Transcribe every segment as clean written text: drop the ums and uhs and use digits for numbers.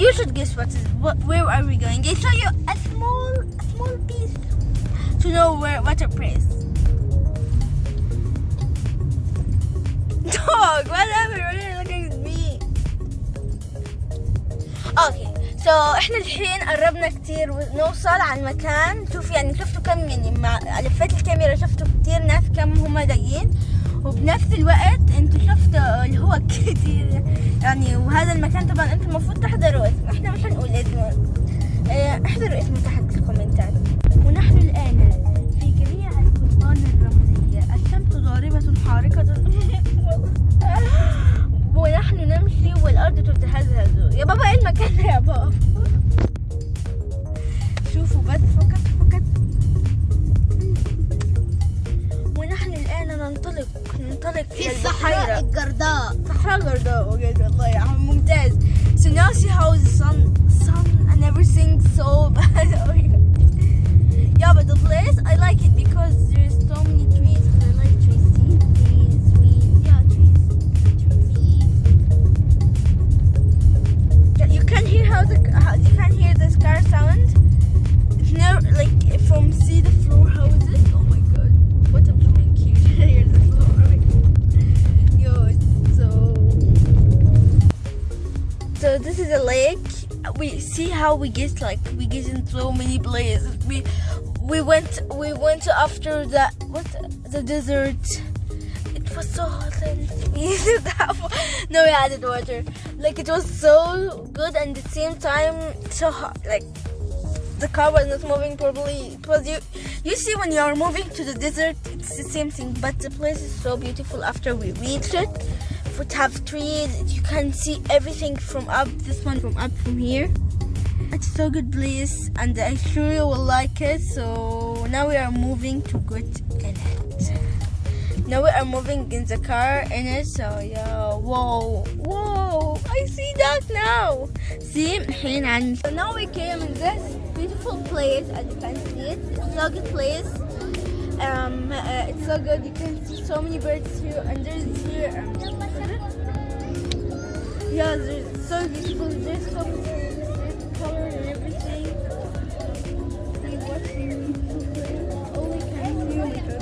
you should guess where are we going. I show you a small piece to know what a place. Dog, whatever, why are you looking at me? اوكي سو احنا الحين قربنا كتير ونوصل على المكان. شوف يعني شفتوا كم، يعني مع لفيت الكاميرا شفتوا كتير ناس كم هم جايين، وبنفس الوقت انتوا شفتوا اللي هو كتير يعني. وهذا المكان طبعا انتوا المفروض تحضروا اسمه، احنا مش هنقول اسمه، احضروا اسمه تحت في الكومنتات. ونحن الآن في جميع القضبان الرمزية، الشمس ضاربة حارقة ونحن نمشي والأرض تتهزهز. يا بابا ايه المكان ده يا بابا؟ شوفوا بس فقط. ونحن الآن ننطلق في الصحراء الجرداء. صحراء الجرداء بجد والله يا عم ممتاز. So now see how the sun and everything so bad. Yeah, but the place I like it because there's so many trees. I like trees. You can hear you can hear this car sound. It's never like from see the floor houses. Oh my god, what a drawing cute. Here's the floor. Yo, it's so this is a lake. We see how we get in so many places. We went after the desert. It was so hot and no, we added water. Like it was so good and at the same time so hot. Like the car was not moving properly. It was you see when you are moving to the desert, it's the same thing. But the place is so beautiful after we reached it. It have trees. You can see everything from up. This one from here. It's so good place, and I sure you will like it. So now we are moving to get in it. Now we are moving in the car in it. So yeah, whoa! I see that now. See, so now we came in this beautiful place, as you can see it. It's so good place. It's so good. You can see so many birds here, and there's here. Yeah, there's so beautiful. There's so many color and everything. See what's all we can see. Oh my god.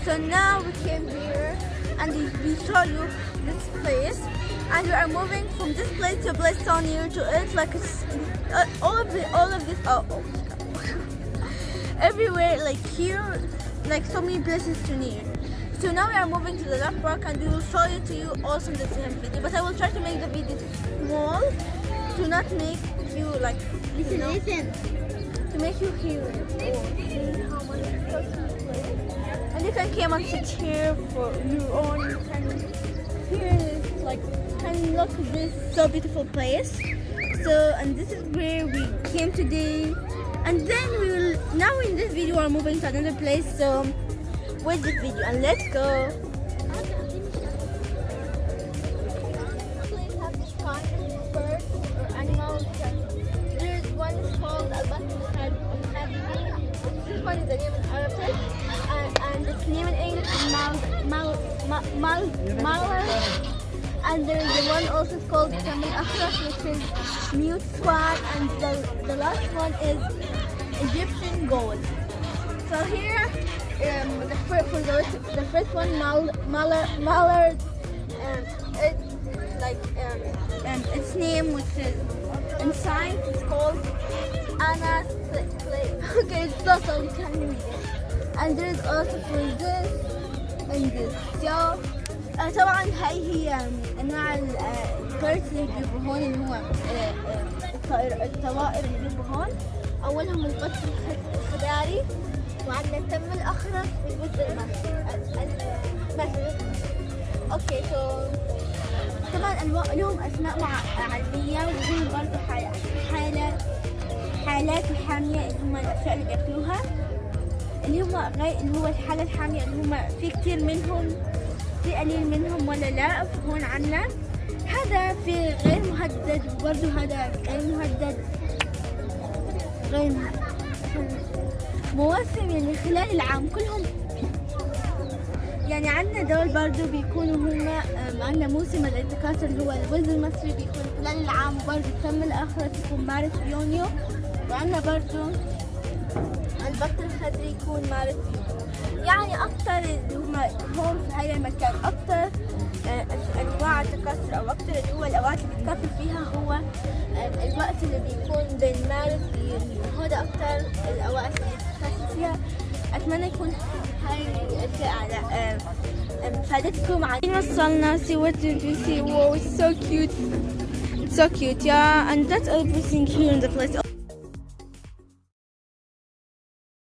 So now we came here and we show you this place, and we are moving from this place to a place so near to it. Like it's all of this. Oh my god! Everywhere, like here, like so many places to near. So now we are moving to the duck park, and we will show it to you also in the same video. But I will try to make the video small to not make you like Listen. to make you hear it. See how much place. And you can come and sit here for your own. You can hear this, like, can look at this so beautiful place. So, and this is where we came today. And then we will, now in this video we're moving to another place. So, watch this video and let's go. Please have this kind of birds or animals. There's one called this one is the name in Arabic. And its name in English is mallard. And there is the one also called camel akhras, which is mute swan, and the last one is Egyptian gold. So here, the first one mallard, it's like its name, which is in science it's called Anas. Okay, it's not all you can read it. And there is also for this and this. So طبعا هاي هي انواع البيرتس اللي بيجوا هون، اللي هو الطوائر اللي بيجوا هون. اولهم البط الخضاري، وعندنا التم الاخضر والبط المهري. اوكي سو طبعا انواع لهم اسماء علميه، وهون برضه حالة هم الاشياء اللي بياكلوها، اللي هو الحالة الحامية، اللي هم في كتير منهم، في قليل منهم ولا لا. هون عنا هذا في غير مهدد، وبرضه هذا غير مهدد، غير مواسم يعني خلال العام كلهم. يعني عنا دول برضو بيكونوا هم عنا موسم التكاثر اللي هو الوز المصري بيكون خلال العام، وبرضو تم الآخرة تكون مارس يونيو، وعنا برضو البط الخضري يكون مارس يونيو. يعني أكتر اللي هم هون في هاي المكان أكتر أنواع التكاثر أو أكتر اللي هو الأوقات اللي بيتكاثر فيها هو الوقت اللي بيكون بين مارس ويونيو. هذا أكتر الأوقات اللي بيتكاثر فيها. أتمنى يكون هاي الأشياء فادتكم. وصلنا. See what did we see? Wow, it's so cute. It's so cute, yeah. And that's everything here in the place.